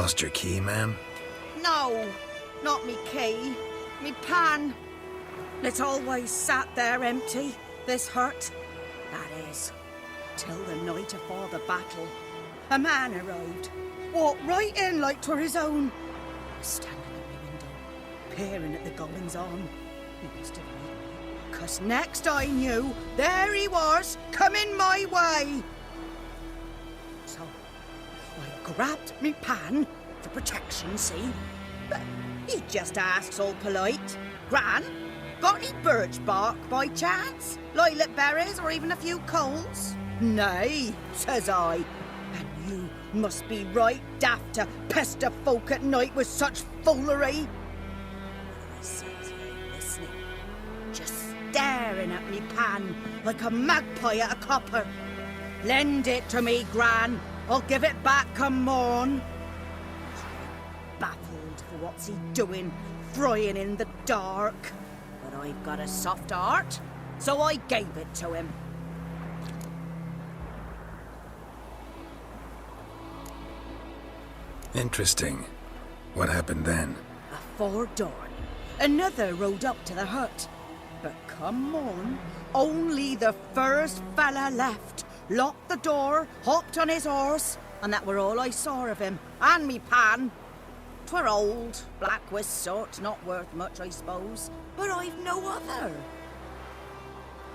Lost your key, ma'am? No, not me key. Me pan. It's always sat there empty, this hut. That is, till the night afore the battle. A man arrived, walked right in like 'twere his own. I was standing at my window, peering at the goings-on. He must have known me, 'cause next I knew, there he was, coming my way. So, I grabbed me pan for protection, see? But he just asks all polite, Gran, got any birch bark by chance? Lilac berries or even a few coals? Nay, says I. And you must be right daft to pester folk at night with such foolery. I says he ain't listening, just staring at me pan like a magpie at a copper. Lend it to me, Gran. I'll give it back come morn. Baffled for what's he doing, frying in the dark. But I've got a soft heart, so I gave it to him. Interesting. What happened then? Afore dawn, another rode up to the hut. But come on, only the first fella left. Locked the door, hopped on his horse, and that were all I saw of him, and me pan. 'Twere old, black with soot, not worth much, I suppose, but I've no other.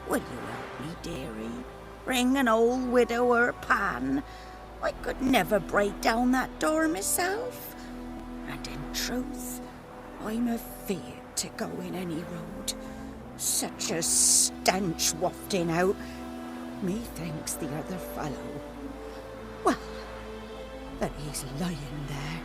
Will you help me, dearie? Bring an old widower pan. I could never break down that door myself. And in truth, I'm afeard to go in any road. Such a stench wafting out. Methinks the other fellow, well, that he's lying there.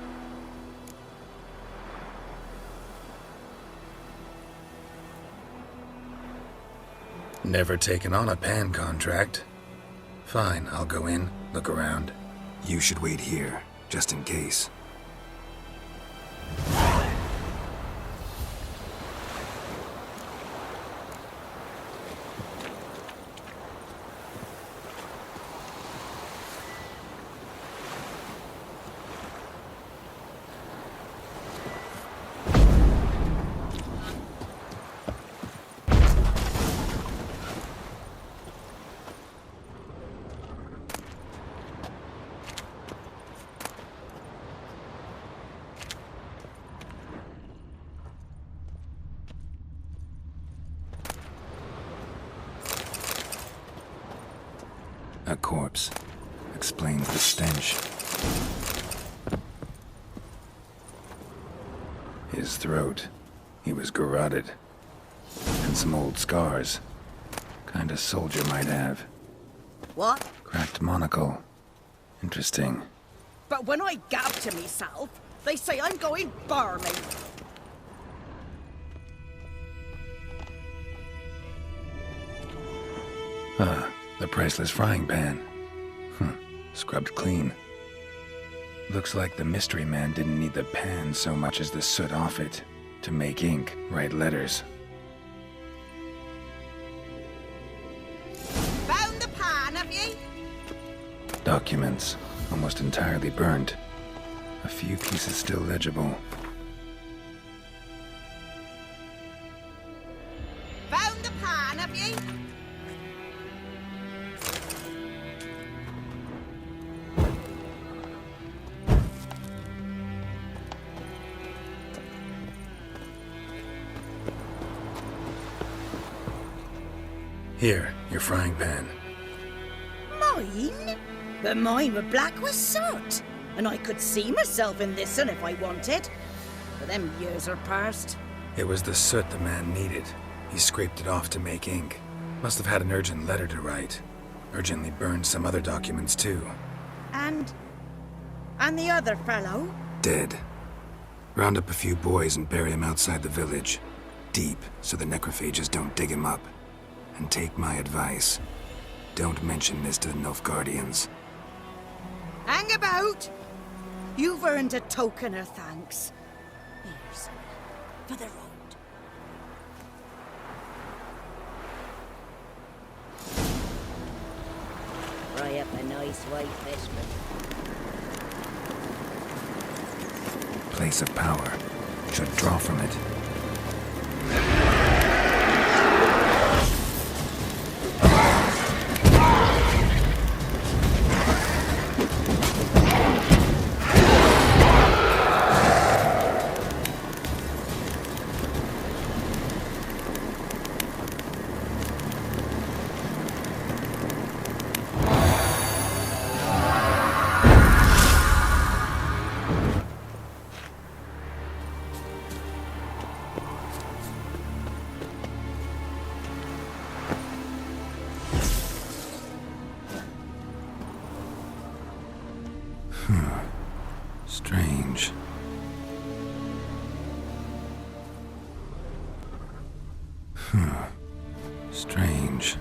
Never taken on a pan contract. Fine, I'll go in, look around. You should wait here, just in case. A corpse. Explains the stench. His throat. He was garroted. And some old scars. Kind of soldier might have. What? Cracked monocle. Interesting. But when I gab to myself, they say I'm going barmy. Ah, the priceless frying pan. Scrubbed clean. Looks like the mystery man didn't need the pan so much as the soot off it to make ink, write letters. Found the pan, have ye? Documents, almost entirely burnt. A few pieces still legible. Found the pan, have ye? Here, your frying pan. Mine? But mine were black with soot, and I could see myself in this one if I wanted. But them years are past. It was the soot the man needed. He scraped it off to make ink. Must have had an urgent letter to write. Urgently burned some other documents too. And the other fellow? Dead. Round up a few boys and bury him outside the village. Deep, so the necrophages don't dig him up. And take my advice. Don't mention this to the Nilfgaardians. Hang about! You've earned a token of thanks. Here's for the road. Fry up a nice white fish. place of power. Should draw from it. Strange. Strange.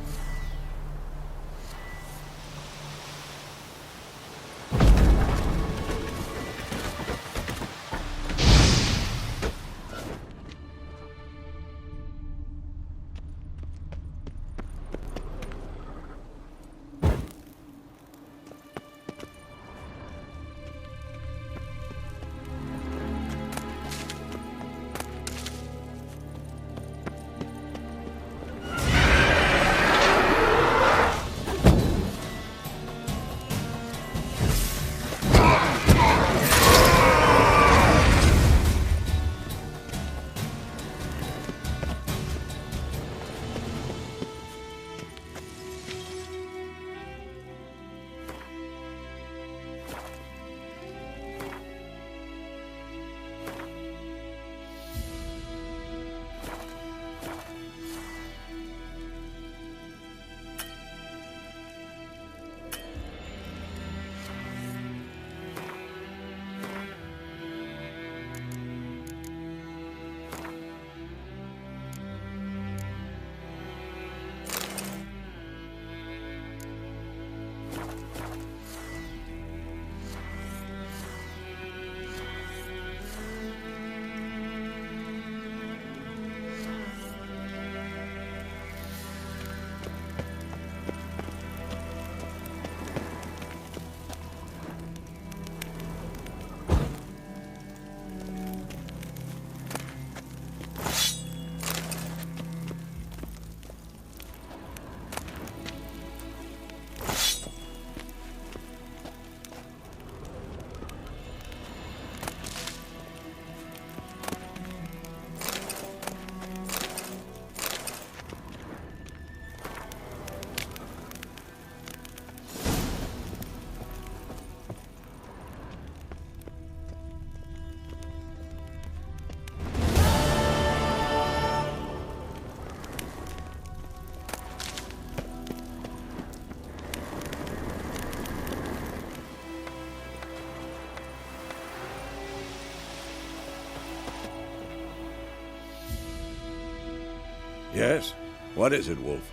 Yes? What is it, Wolf?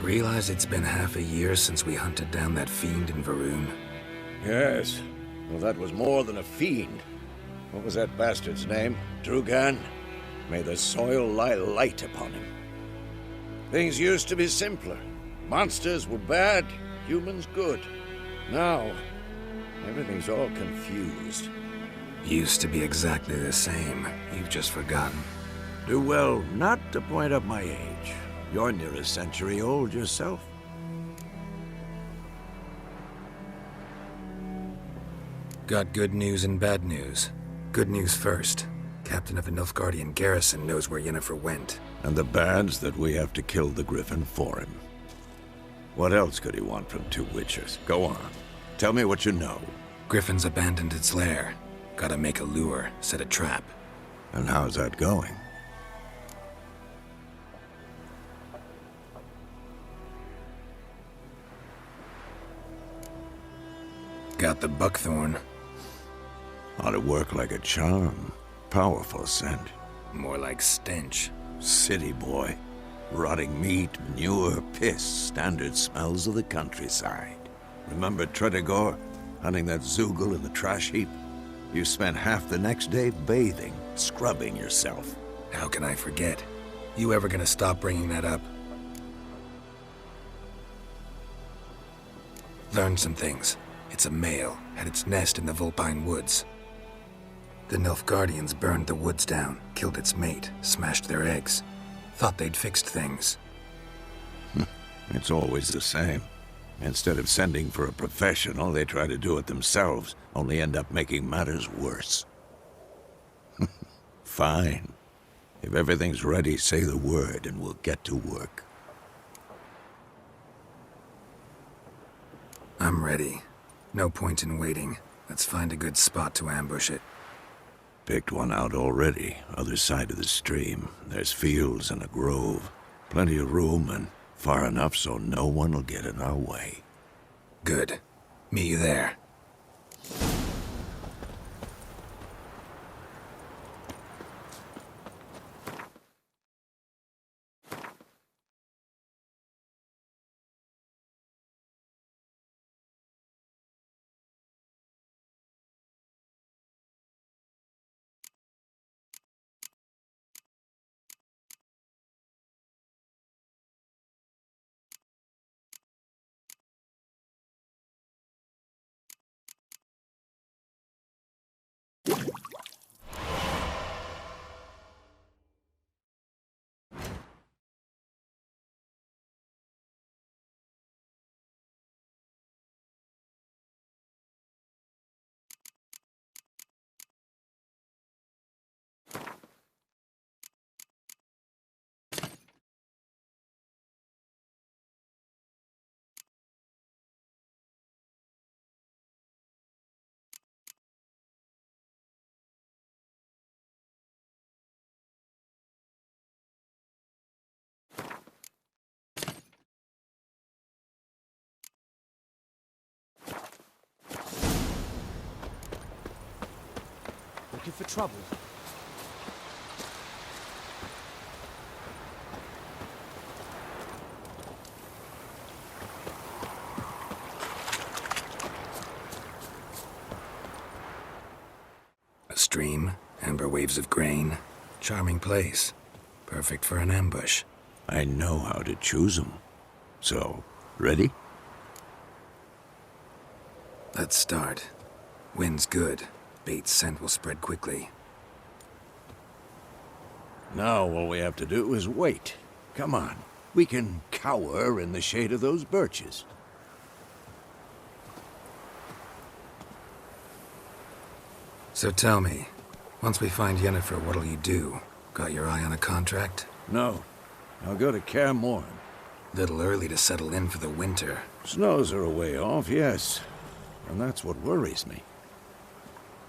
Realize it's been half a year since we hunted down that fiend in Varun? Yes. Well, that was more than a fiend. What was that bastard's name? Drugan? May the soil lie light upon him. Things used to be simpler. Monsters were bad, humans good. Now, everything's all confused. Used to be exactly the same. You've just forgotten. Do well not to point up my age. You're near a century old yourself. Got good news and bad news. Good news first. Captain of the Nilfgaardian garrison knows where Yennefer went. And the bad's that we have to kill the Griffin for him. What else could he want from two witchers? Go on. Tell me what you know. Griffin's abandoned its lair. Gotta make a lure, set a trap. And how's that going? Got the buckthorn. Ought to work like a charm. Powerful scent. More like stench. City boy. Rotting meat, manure, piss. Standard smells of the countryside. Remember Tretogor? Hunting that Zoogle in the trash heap? You spent half the next day bathing, scrubbing yourself. How can I forget? You ever gonna stop bringing that up? Learned some things. It's a male, had its nest in the Vulpine Woods. The Nilfgaardians burned the woods down, killed its mate, smashed their eggs. Thought they'd fixed things. It's always the same. Instead of sending for a professional, they try to do it themselves, only end up making matters worse. Fine. If everything's ready, say the word and we'll get to work. I'm ready. No point in waiting. Let's find a good spot to ambush it. Picked one out already, other side of the stream. There's fields and a grove. Plenty of room and far enough so no one will get in our way. Good. Meet you there. Looking for trouble? A stream, amber waves of grain. Charming place. Perfect for an ambush. I know how to choose them. So, ready? Let's start. Wind's good. Bait's scent will spread quickly. Now all we have to do is wait. Come on. We can cower in the shade of those birches. So tell me, once we find Yennefer, what'll you do? Got your eye on a contract? No. I'll go to Kaer Morhen. Little early to settle in for the winter. Snows are a way off, yes. And that's what worries me.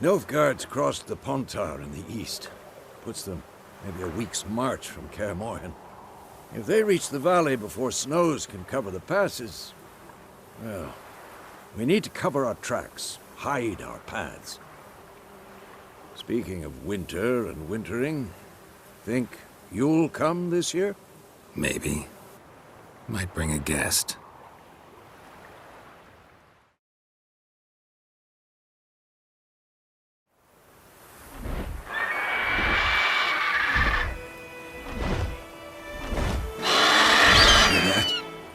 Nilfgaard's crossed the Pontar in the east. Puts them maybe a week's march from Kaer Morhen. If they reach the valley before snows can cover the passes, well, we need to cover our tracks, hide our paths. Speaking of winter and wintering, think you'll come this year? Maybe. Might bring a guest.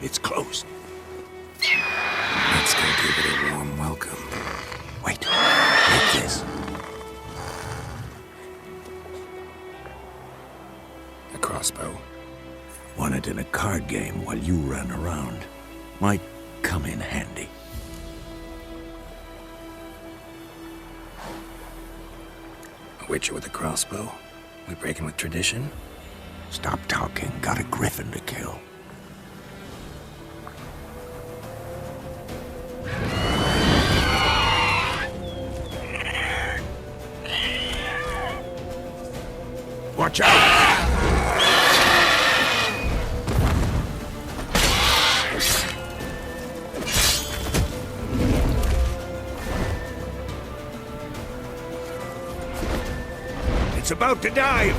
It's closed. Let's go give it a warm welcome. Wait, take this. A crossbow. Won it in a card game while you ran around. Might come in handy. A witcher with a crossbow? We breaking with tradition? Stop talking. Got a griffin to kill. Watch out! It's about to dive!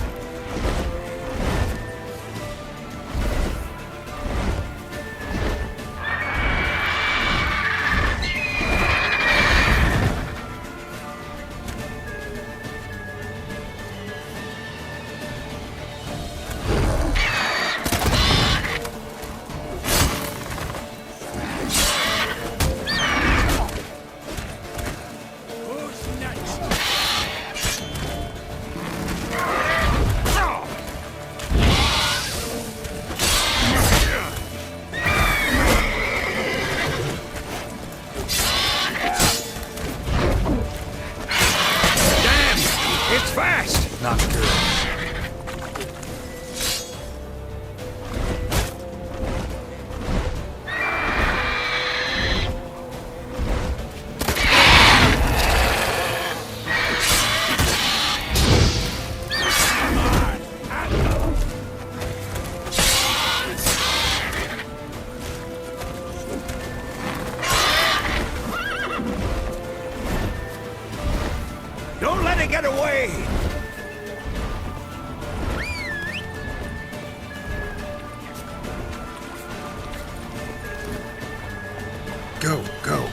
Not good. Don't let it get away! Go, go.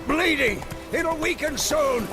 Bleeding! It'll weaken soon!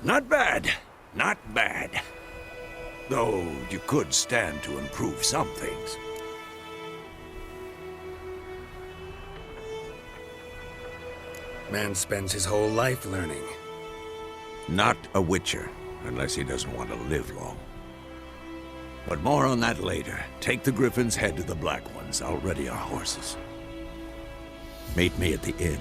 Not bad. Not bad. Though you could stand to improve some things. Man spends his whole life learning. Not a Witcher, unless he doesn't want to live long. But more on that later. Take the Griffin's head to the Black Ones. I'll ready our horses. Meet me at the inn.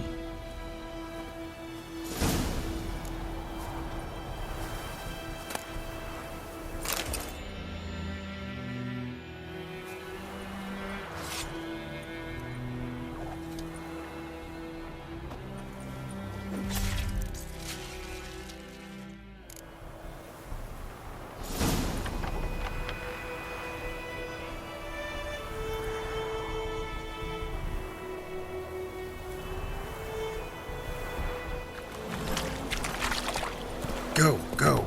Go, go.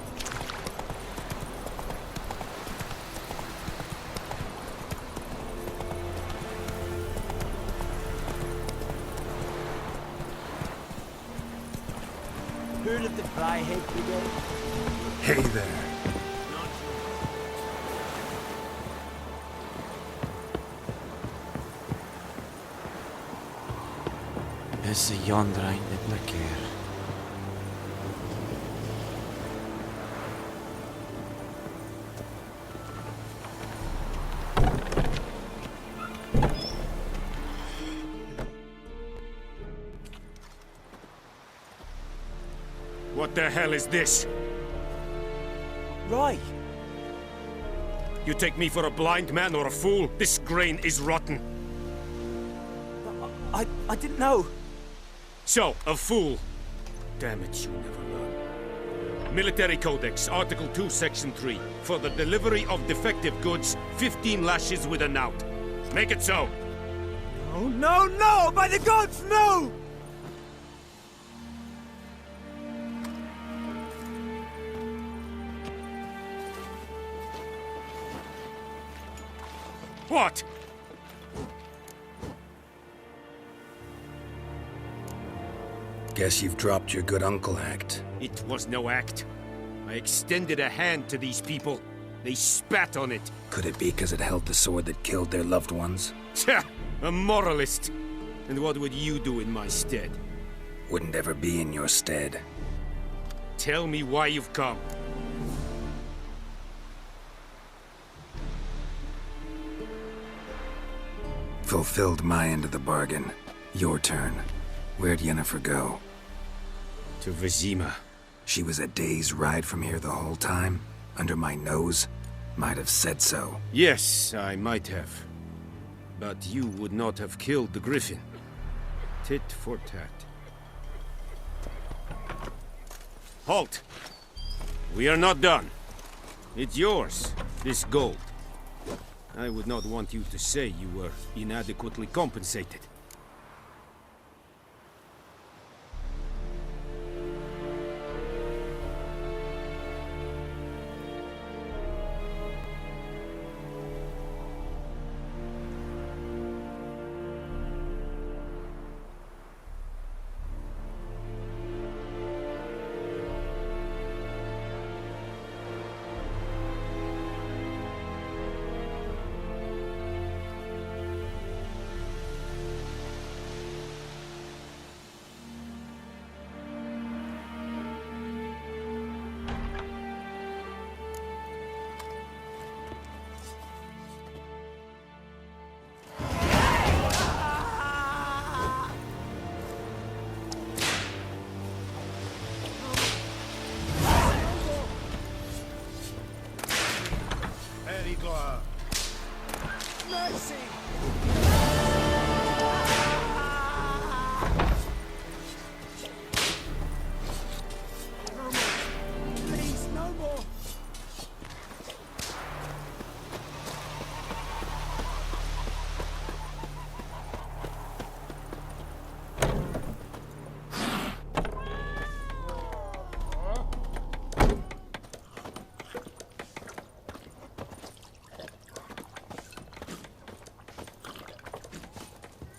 Heard of the Flyhead Brigade? Hey there. Disse jandreine blikker. What the hell is this? Right. You take me for a blind man or a fool? This grain is rotten. I didn't know. So, a fool. Damn it, you never learn. Military Codex, Article 2, Section 3. For the delivery of defective goods, 15 lashes with a knout. Make it so. Oh, no, no! By the gods, no! What? Guess you've dropped your good uncle act. It was no act. I extended a hand to these people. They spat on it. Could it be because it held the sword that killed their loved ones? Tja, a moralist. And what would you do in my stead? Wouldn't ever be in your stead. Tell me why you've come. Fulfilled my end of the bargain. Your turn. Where'd Yennefer go? To Vizima. She was a day's ride from here the whole time? Under my nose? Might have said so. Yes, I might have. But you would not have killed the griffin. Tit for tat. Halt! We are not done. It's yours, this gold. I would not want you to say you were inadequately compensated.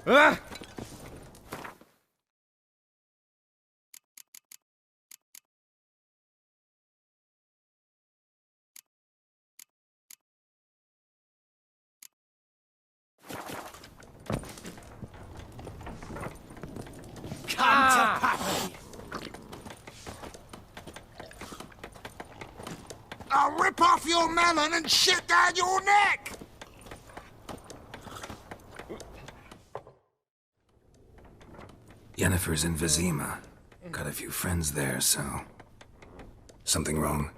Ah! Come to Pappy! I'll rip off your melon and shit down your neck! Yennefer's in Vizima. Got a few friends there, so... Something wrong?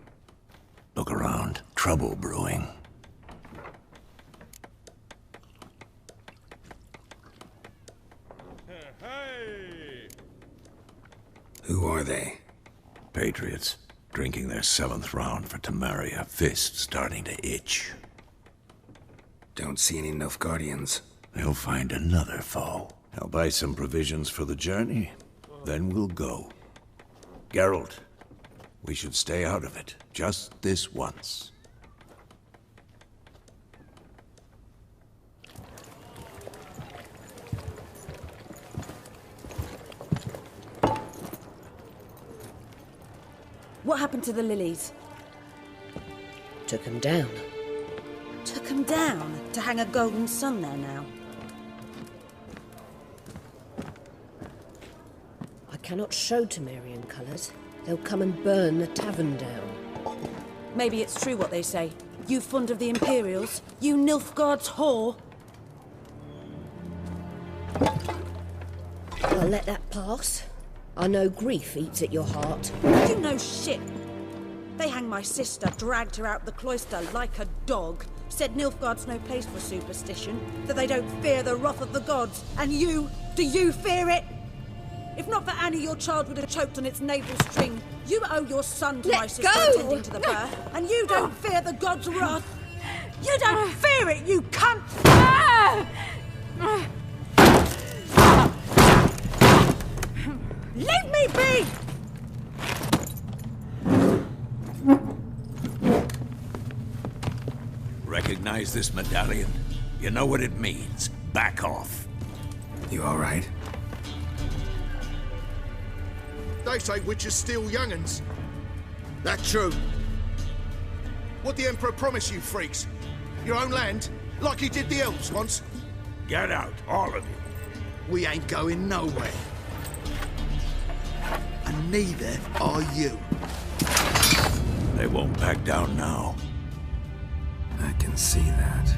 Look around. Trouble brewing. Who are they? Patriots. Drinking their 7th round for Temeria. Fist starting to itch. Don't see any Nilfgaardians. They'll find another foe. I'll buy some provisions for the journey. Then we'll go. Geralt, we should stay out of it. Just this once. What happened to the lilies? Took him down. Took 'em down to hang a golden sun there now. I cannot show Temerian colours. They'll come and burn the tavern down. Maybe it's true what they say. You fond of the Imperials? You Nilfgaard's whore? I'll let that pass. I know grief eats at your heart. You know shit. They hanged my sister, dragged her out the cloister like a dog. Said Nilfgaard's no place for superstition, that they don't fear the wrath of the gods. And you, do you fear it? If not for Annie, your child would have choked on its navel string. You owe your son to Let my sister go! attending to the birth, and you don't fear the gods' wrath. You don't fear it, you cunt! Leave me be! Recognize this medallion? You know what it means. Back off. You alright? They say witches steal young'uns. That true? What the Emperor promised you freaks? Your own land? Like he did the elves once? Get out, all of you. We ain't going nowhere. And neither are you. They won't back down now. I can see that.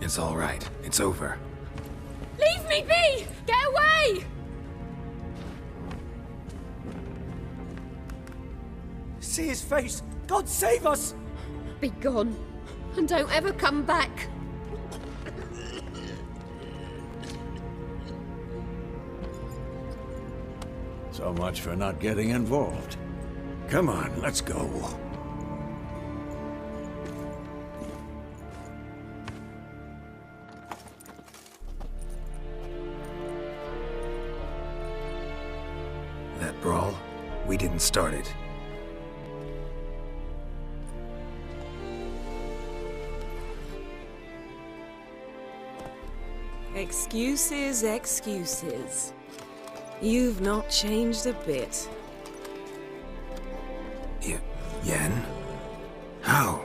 It's all right. It's over. Leave me be! Get away! See his face! God save us! Be gone, and don't ever come back. So much for not getting involved. Come on, let's go. That brawl, we didn't start it. Excuses, excuses. You've not changed a bit. Yen? How?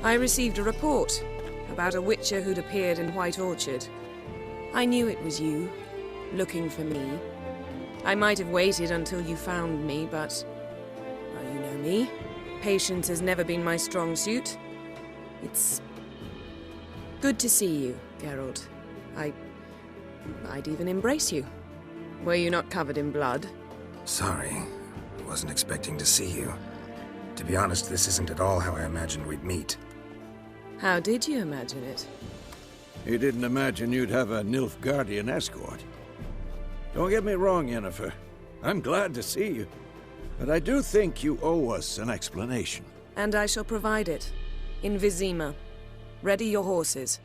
I received a report about a witcher who'd appeared in White Orchard. I knew it was you, looking for me. I might have waited until you found me, but... well, you know me. Patience has never been my strong suit. It's... good to see you, Geralt. I'd even embrace you. Were you not covered in blood? Sorry. Wasn't expecting to see you. To be honest, this isn't at all how I imagined we'd meet. How did you imagine it? You didn't imagine you'd have a Nilfgaardian escort. Don't get me wrong, Yennefer. I'm glad to see you. But I do think you owe us an explanation. And I shall provide it. In Vizima. Ready your horses.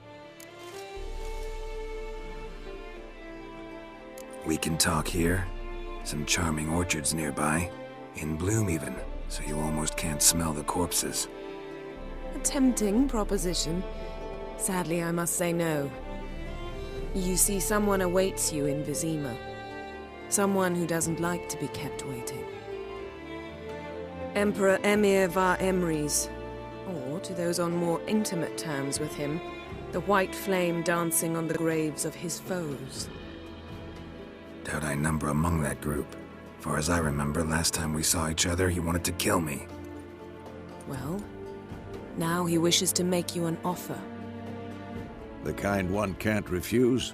We can talk here. Some charming orchards nearby. In bloom even, so you almost can't smell the corpses. A tempting proposition. Sadly, I must say no. You see, someone awaits you in Vizima. Someone who doesn't like to be kept waiting. Emperor Emir var Emrys. Or, to those on more intimate terms with him, the white flame dancing on the graves of his foes. Doubt I number among that group. Far as I remember, last time we saw each other, he wanted to kill me. Well, now he wishes to make you an offer. The kind one can't refuse?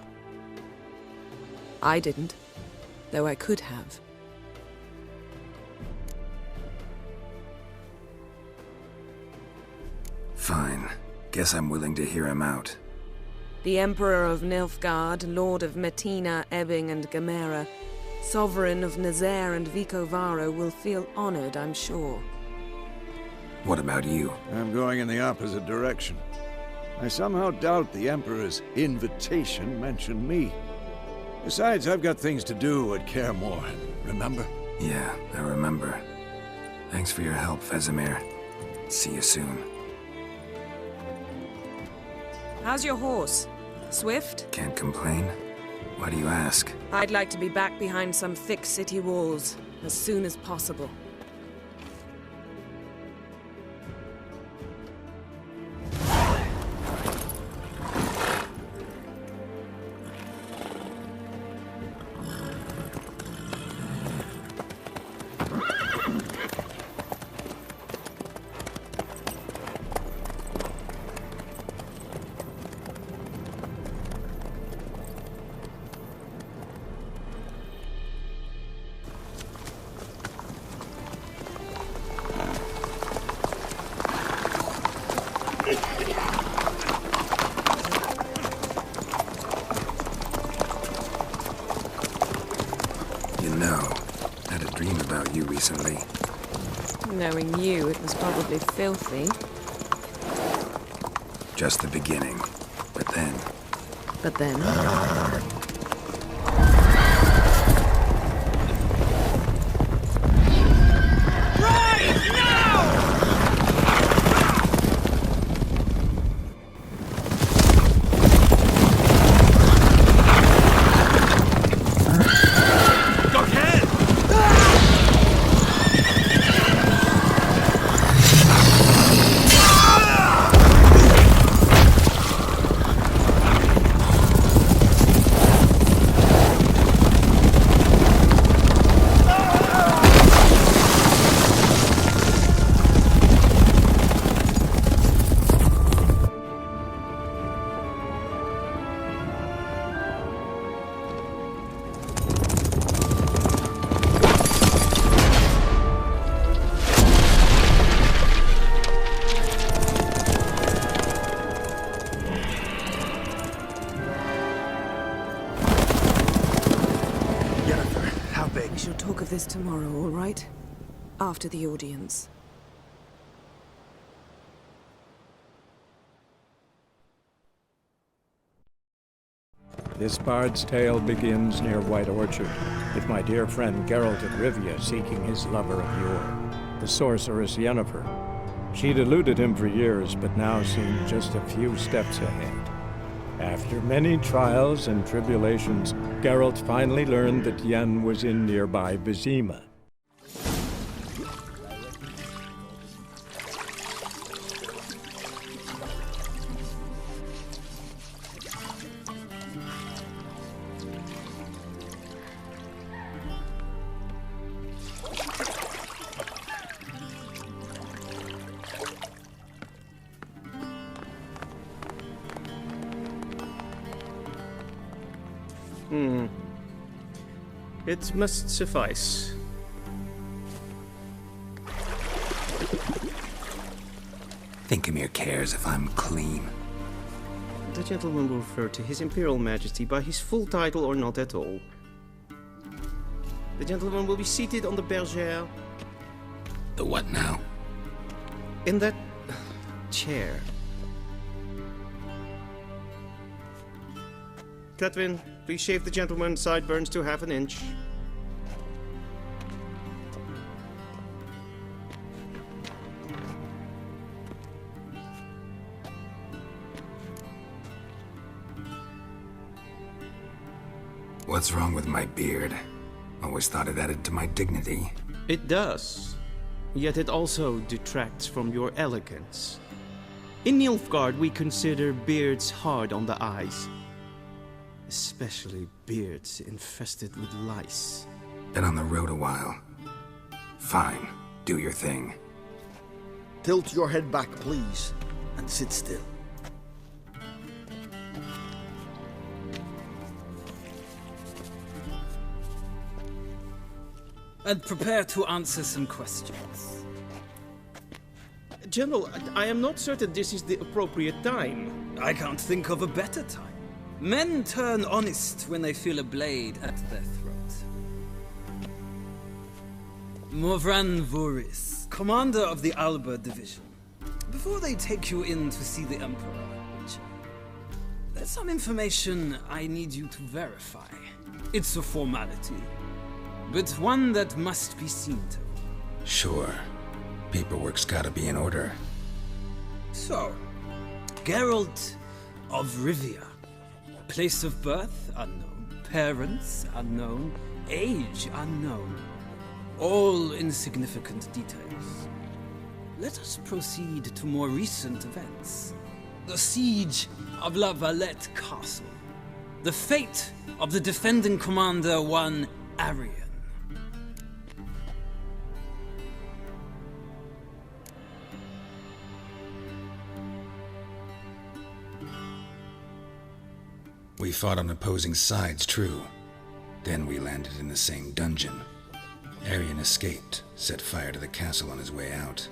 I didn't, though I could have. Fine. Guess I'm willing to hear him out. The Emperor of Nilfgaard, Lord of Metina, Ebbing and Gamera, Sovereign of Nazaire and Vicovaro will feel honored, I'm sure. What about you? I'm going in the opposite direction. I somehow doubt the Emperor's invitation mentioned me. Besides, I've got things to do at Kaer Morhen, remember? Yeah, I remember. Thanks for your help, Vesemir. See you soon. How's your horse? Swift? Can't complain. Why do you ask? I'd like to be back behind some thick city walls as soon as possible. Recently. Knowing you, it was probably filthy. Just the beginning. But then... But then... beg. We shall talk of this tomorrow, all right? After the audience. This bard's tale begins near White Orchard, with my dear friend Geralt of Rivia seeking his lover of yore, the sorceress Yennefer. She'd eluded him for years, but now seemed just a few steps ahead. After many trials and tribulations, Geralt finally learned that Yen was in nearby Vizima. It must suffice. Thinkamere cares if I'm clean. The gentleman will refer to His Imperial Majesty by his full title or not at all. The gentleman will be seated on the bergère. The what now? In that chair. Cletwin, please shave the gentleman's sideburns to half an inch. What's wrong with my beard? Always thought it added to my dignity. It does. Yet it also detracts from your elegance. In Nilfgaard, we consider beards hard on the eyes. Especially beards infested with lice. Been on the road a while. Fine, do your thing. Tilt your head back, please, and sit still. And prepare to answer some questions. General, I am not certain this is the appropriate time. I can't think of a better time. Men turn honest when they feel a blade at their throat. Morvran Voris, commander of the Alba Division. Before they take you in to see the Emperor, Witcher, there's some information I need you to verify. It's a formality, but one that must be seen to. Sure. Paperwork's gotta be in order. So, Geralt of Rivia. Place of birth, unknown. Parents, unknown. Age, unknown. All insignificant details. Let us proceed to more recent events. The siege of La Valette Castle. The fate of the defending commander, one Arian. We fought on opposing sides, true. Then we landed in the same dungeon. Arian escaped, set fire to the castle on his way out.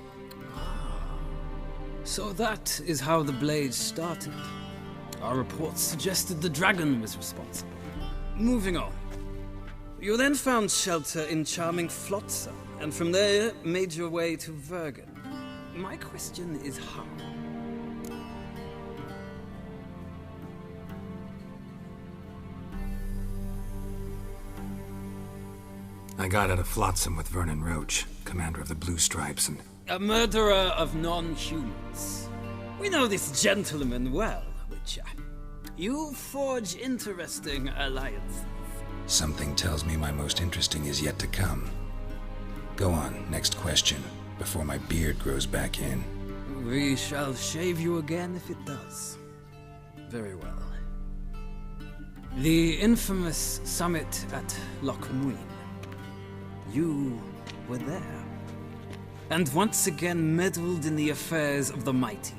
So that is how the blade started. Our reports suggested the dragon was responsible. Moving on. You then found shelter in charming Flotsam, and from there made your way to Vergen. My question is how? I got out of Flotsam with Vernon Roach, commander of the Blue Stripes, and... A murderer of non-humans. We know this gentleman well, Witcher. You forge interesting alliances. Something tells me my most interesting is yet to come. Go on, next question, before my beard grows back in. We shall shave you again if it does. Very well. The infamous summit at Loch Muin. You were there. And once again meddled in the affairs of the mighty.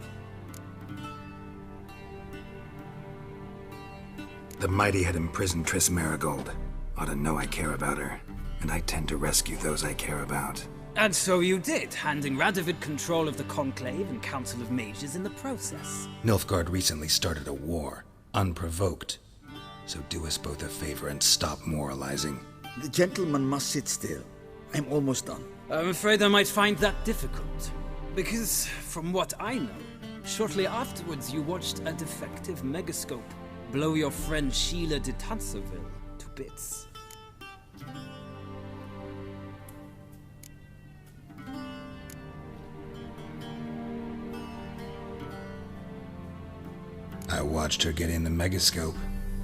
The mighty had imprisoned Triss Marigold. Ought to know I care about her, and I tend to rescue those I care about. And so you did, handing Radovid control of the Conclave and Council of Mages in the process. Nilfgaard recently started a war, unprovoked. So do us both a favor and stop moralizing. The gentleman must sit still. I'm almost done. I'm afraid I might find that difficult. Because, from what I know, shortly afterwards you watched a defective megascope blow your friend Sheila de Tanserville to bits. I watched her get in the megascope,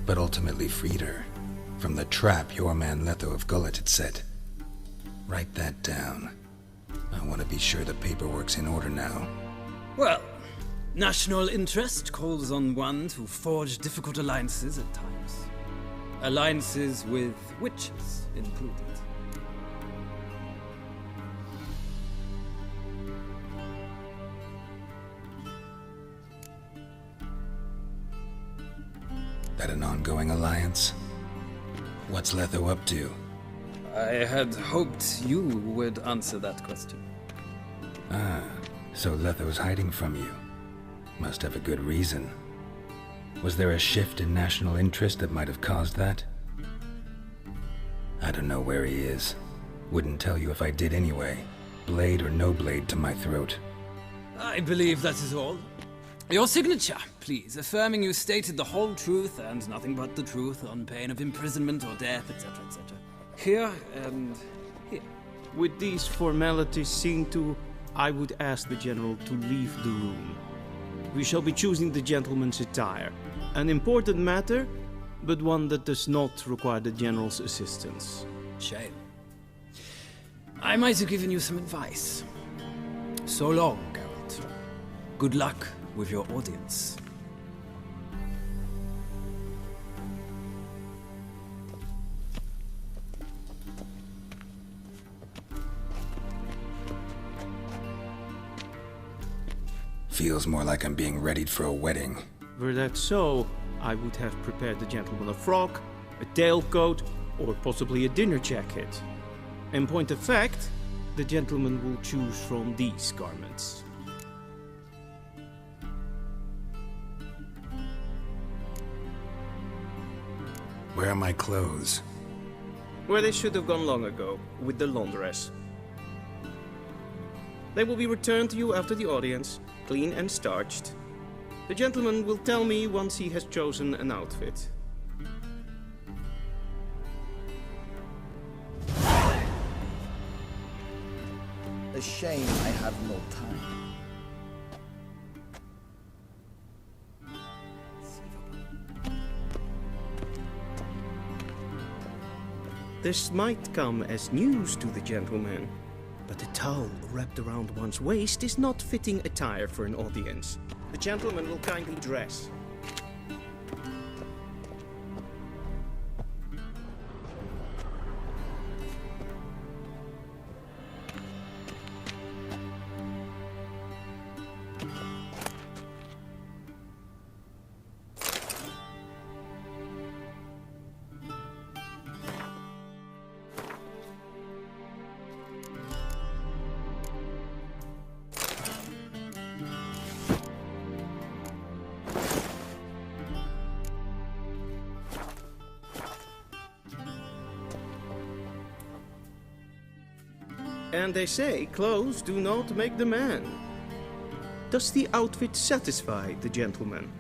but ultimately freed her from the trap your man Letho of Gullet had set. Write that down. I want to be sure the paperwork's in order now. Well, national interest calls on one to forge difficult alliances at times. Alliances with witches included. That an ongoing alliance? What's Letho up to? I had hoped you would answer that question. Ah, so Letho's hiding from you. Must have a good reason. Was there a shift in national interest that might have caused that? I don't know where he is. Wouldn't tell you if I did anyway. Blade or no blade to my throat. I believe that is all. Your signature, please, affirming you stated the whole truth and nothing but the truth on pain of imprisonment or death, etc., etc. Here and here. With these formalities seen to, I would ask the General to leave the room. We shall be choosing the gentleman's attire. An important matter, but one that does not require the General's assistance. Shame. I might have given you some advice. So long, Geralt. Good luck with your audience. Feels more like I'm being readied for a wedding. Were that so, I would have prepared the gentleman a frock, a tailcoat, or possibly a dinner jacket. In point of fact, the gentleman will choose from these garments. Where are my clothes? Where they should have gone long ago, with the laundress. They will be returned to you after the audience, clean and starched. The gentleman will tell me once he has chosen an outfit. A shame I have no time. This might come as news to the gentleman, but the towel wrapped around one's waist is not fitting attire for an audience. The gentleman will kindly dress. And they say clothes do not make the man. Does the outfit satisfy the gentleman?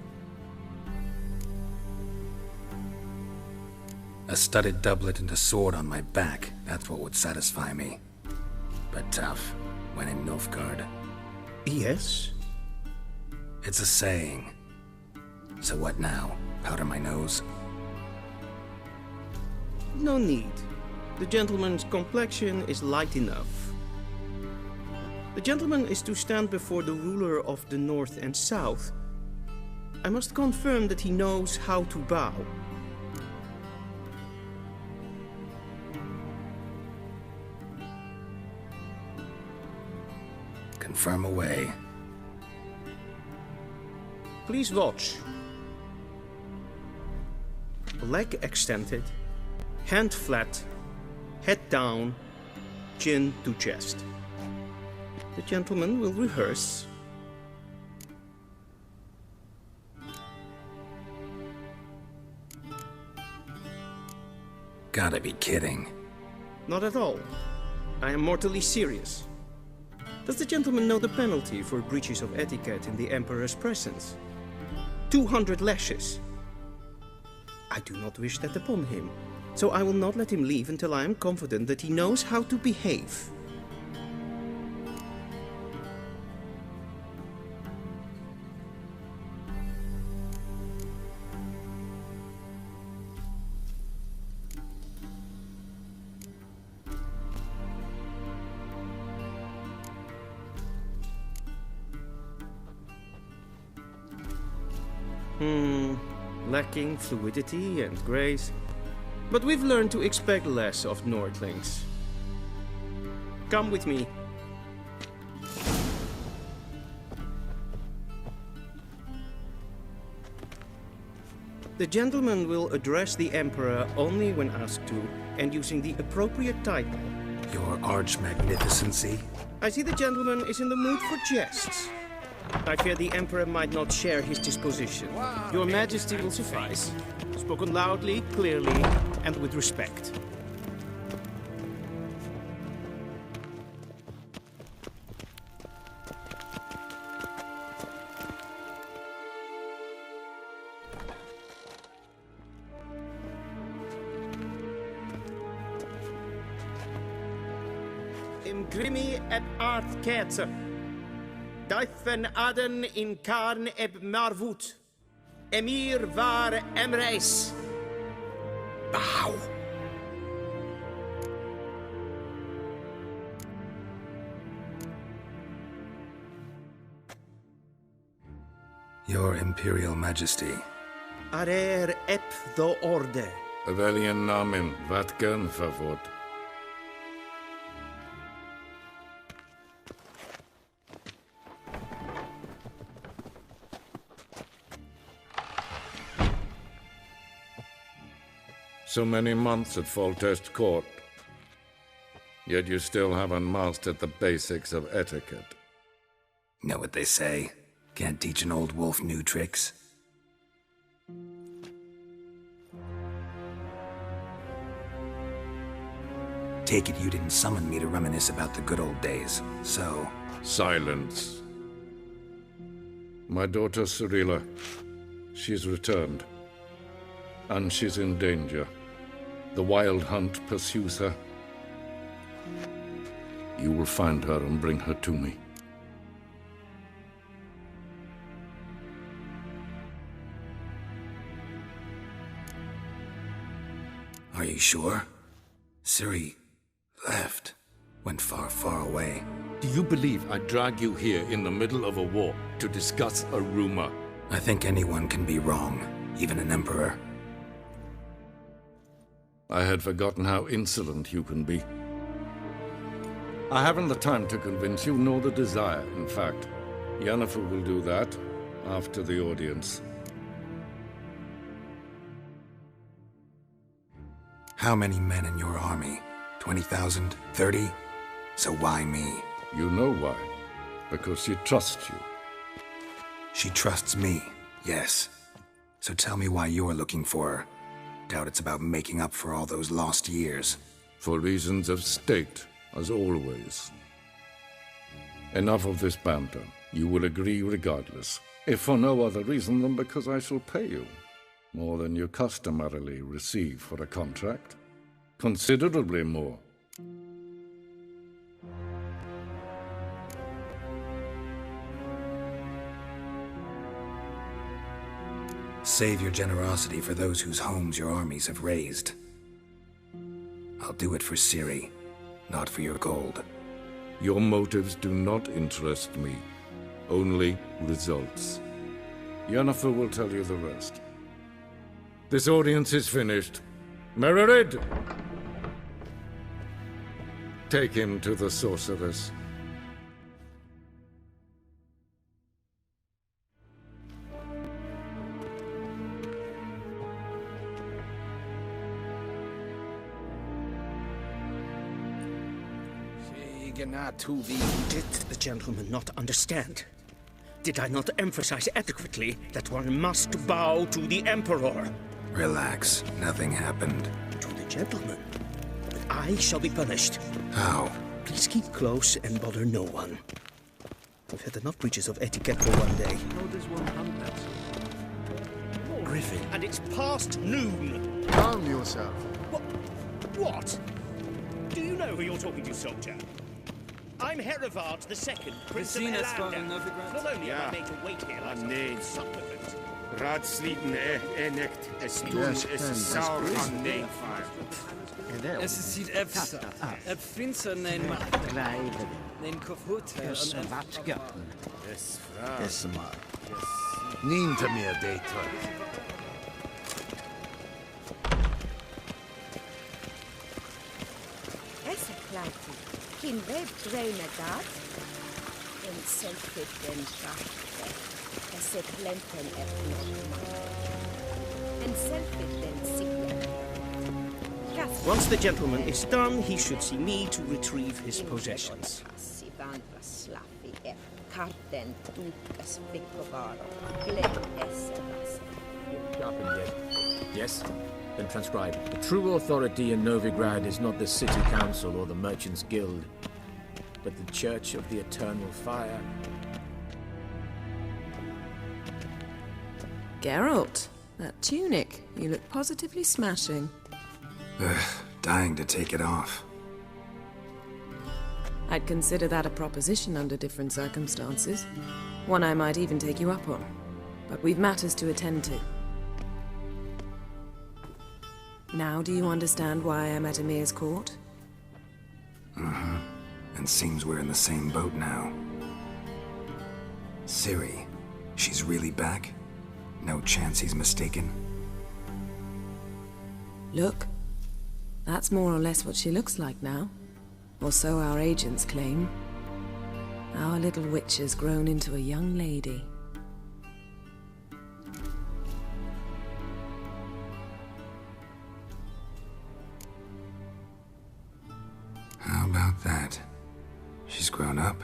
A studded doublet and a sword on my back, that's what would satisfy me. But tough, when in Nilfgaard. Yes? It's a saying. So what now? Powder my nose? No need. The gentleman's complexion is light enough. The gentleman is to stand before the ruler of the North and South. I must confirm that he knows how to bow. Confirm away. Please watch. Leg extended, hand flat, head down, chin to chest. The gentleman will rehearse. Gotta be kidding. Not at all. I am mortally serious. Does the gentleman know the penalty for breaches of etiquette in the Emperor's presence? 200 lashes. I do not wish that upon him, so I will not let him leave until I am confident that he knows how to behave. Lacking fluidity and grace. But we've learned to expect less of Nordlings. Come with me. The gentleman will address the Emperor only when asked to, and using the appropriate title. Your Arch-Magnificency? I see the gentleman is in the mood for jests. I fear the Emperor might not share his disposition. Your Majesty will suffice. Spoken loudly, clearly, and with respect. Imgrimi eb art ketzer. Daifen aden in karn eb marvut. Emir var emreis. Bow. Your Imperial Majesty. Arer ep the orde. Weljen namen, wat kan favort? So many months at Foltest Court, yet you still haven't mastered the basics of etiquette. Know what they say? Can't teach an old wolf new tricks. Take it you didn't summon me to reminisce about the good old days, so... Silence. My daughter Cyrilla, she's returned. And she's in danger. The Wild Hunt pursues her. You will find her and bring her to me. Are you sure? Ciri left. Went far, far away. Do you believe I drag you here in the middle of a war to discuss a rumor? I think anyone can be wrong, even an emperor. I had forgotten how insolent you can be. I haven't the time to convince you, nor the desire, in fact. Yennefer will do that after the audience. How many men in your army? 20,000? 30? So why me? You know why. Because she trusts you. She trusts me, yes. So tell me why you're looking for her. Doubt it's about making up for all those lost years. For reasons of state, as always. Enough of this banter. You will agree regardless. If for no other reason than because I shall pay you. More than you customarily receive for a contract. Considerably more. Save your generosity for those whose homes your armies have razed. I'll do it for Ciri, not for your gold. Your motives do not interest me. Only results. Yennefer will tell you the rest. This audience is finished. Mererid! Take him to the sorceress. Did the gentleman not understand? Did I not emphasize adequately that one must bow to the Emperor? Relax. Nothing happened. To the gentleman. But I shall be punished. How? Please keep close and bother no one. We've had enough breaches of etiquette for one day. How does one hunt that? Griffin. And it's past noon. Calm yourself. What? Do you know who you're talking to, soldier? I'm Herivard II, Prince of Elanda. Not only am I made to wait here like a supplicant. Raadsleden echt stoel is sauer aan neefvaart. Es ziet efsa. Ep finser nein macht. Nein kofut. Yes, ma. Ninta mir data. Essa klati. Kin web dreina dat. En selfit den krachte. Essa plenten epnot. En selfit den sigla. Once the gentleman is done, he should see me to retrieve his possessions. Yes? Then transcribe. The true authority in Novigrad is not the city council or the merchants' guild, but the Church of the Eternal Fire. Geralt, that tunic. You look positively smashing. Ugh, dying to take it off. I'd consider that a proposition under different circumstances. One I might even take you up on. But we've matters to attend to. Now do you understand why I'm at Emir's court? Mm-hmm. And seems we're in the same boat now. Ciri, she's really back? No chance he's mistaken? Look. That's more or less what she looks like now. Or so our agents claim. Our little witch has grown into a young lady. How about that? She's grown up?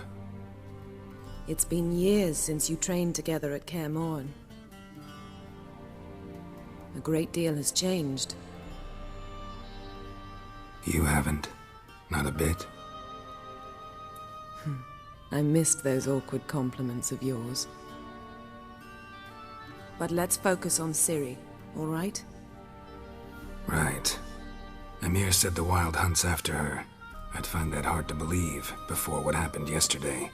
It's been years since you trained together at Kaer Morhen. A great deal has changed. You haven't? Not a bit? I missed those awkward compliments of yours. But let's focus on Ciri, all right? Right. Emir said the Wild Hunt's after her. I'd find that hard to believe before what happened yesterday.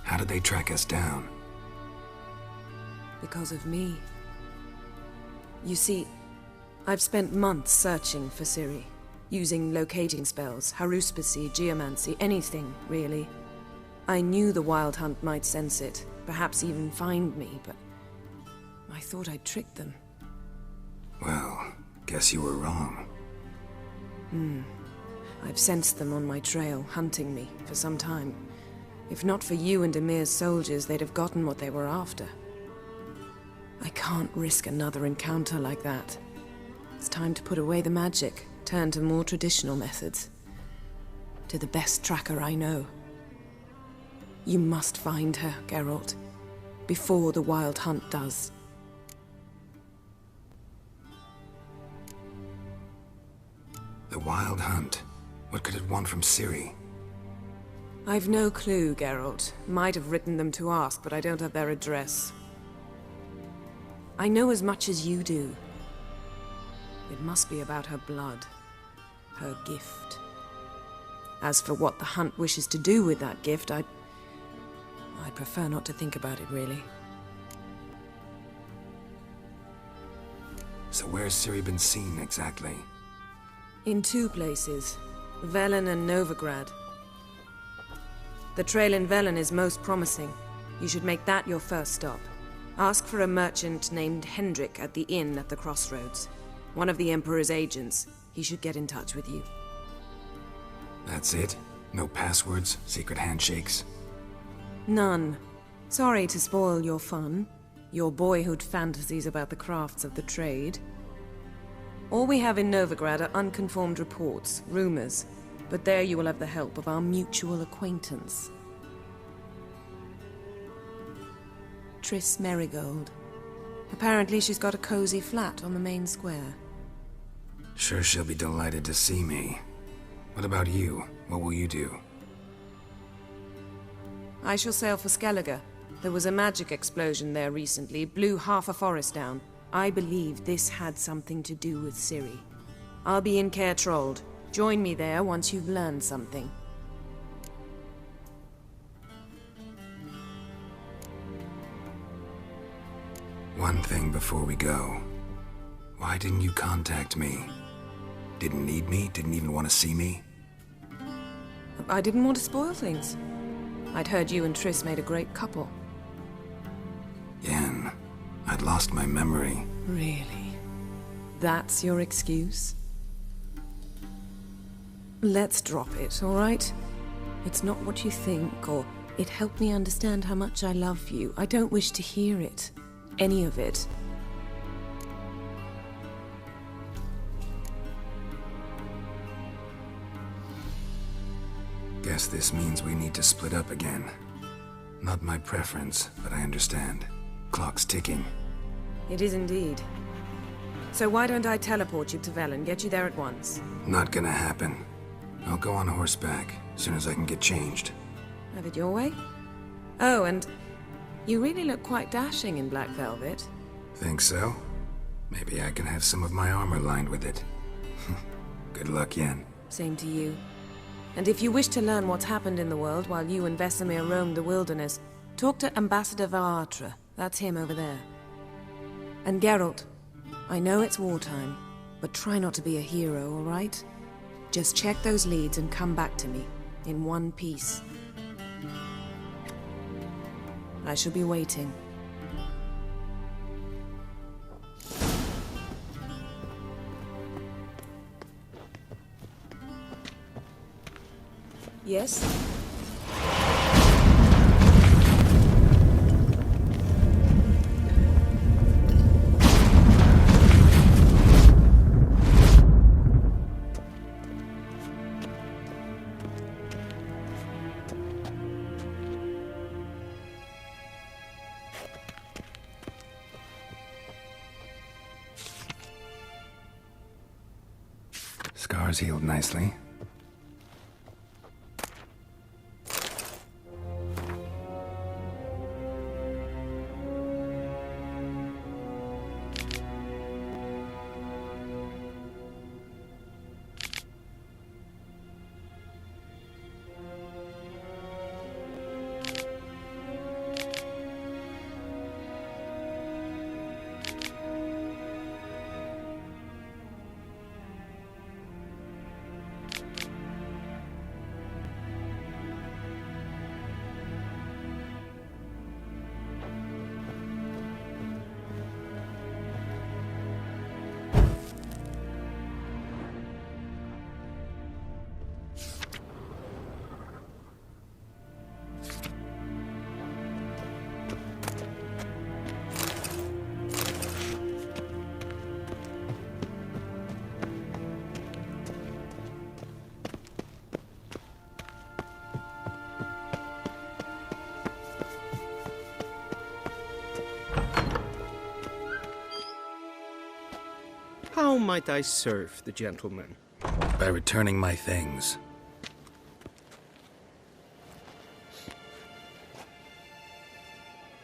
How did they track us down? Because of me. You see, I've spent months searching for Ciri. Using locating spells, haruspicy, geomancy, anything, really. I knew the Wild Hunt might sense it, perhaps even find me, but I thought I'd tricked them. Well, guess you were wrong. I've sensed them on my trail, hunting me, for some time. If not for you and Emir's soldiers, they'd have gotten what they were after. I can't risk another encounter like that. It's time to put away the magic. Turn to more traditional methods. To the best tracker I know. You must find her, Geralt. Before the Wild Hunt does. The Wild Hunt? What could it want from Ciri? I've no clue, Geralt. Might have written them to ask, but I don't have their address. I know as much as you do. It must be about her blood. Her gift. As for what the Hunt wishes to do with that gift, I'd prefer not to think about it, really. So where's Ciri been seen, exactly? In two places. Velen and Novigrad. The trail in Velen is most promising. You should make that your first stop. Ask for a merchant named Hendrik at the inn at the crossroads. One of the Emperor's agents. He should get in touch with you. That's it? No passwords? Secret handshakes? None. Sorry to spoil your fun. Your boyhood fantasies about the crafts of the trade. All we have in Novigrad are unconformed reports, rumors. But there you will have the help of our mutual acquaintance. Triss Merigold. Apparently she's got a cozy flat on the main square. Sure she'll be delighted to see me. What about you? What will you do? I shall sail for Skellige. There was a magic explosion there recently, blew half a forest down. I believe this had something to do with Ciri. I'll be in Caer Trold. Join me there once you've learned something. One thing before we go. Why didn't you contact me? Didn't need me? Didn't even want to see me? I didn't want to spoil things. I'd heard you and Triss made a great couple. Yen, I'd lost my memory. Really? That's your excuse? Let's drop it, all right? It's not what you think, or it helped me understand how much I love you. I don't wish to hear it. Any of it. Guess this means we need to split up again. Not my preference, but I understand. Clock's ticking. It is indeed. So why don't I teleport you to Velen, get you there at once? Not gonna happen. I'll go on horseback, as soon as I can get changed. Have it your way? Oh, and you really look quite dashing in black velvet. Think so? Maybe I can have some of my armor lined with it. Good luck, Yen. Same to you. And if you wish to learn what's happened in the world while you and Vesemir roamed the wilderness, talk to Ambassador Varatra. That's him over there. And Geralt, I know it's wartime, but try not to be a hero, all right? Just check those leads and come back to me, in one piece. I shall be waiting. Yes? Scars healed nicely. How might I serve the gentleman? By returning my things.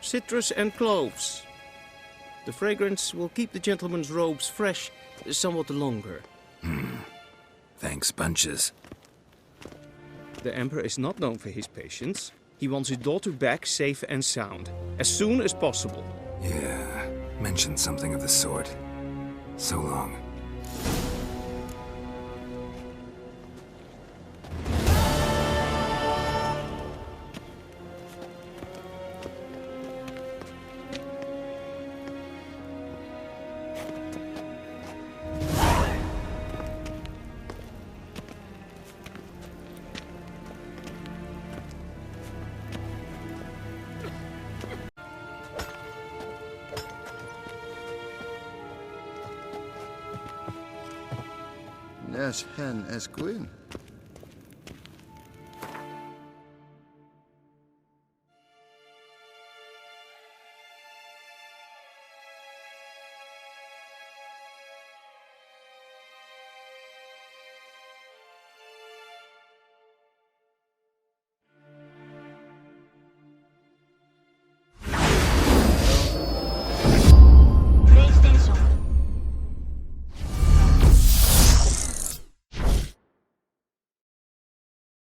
Citrus and cloves. The fragrance will keep the gentleman's robes fresh somewhat longer. Thanks, bunches. The Emperor is not known for his patience. He wants his daughter back safe and sound, as soon as possible. Yeah, mentioned something of the sort. So long. Nes hen es gwyn.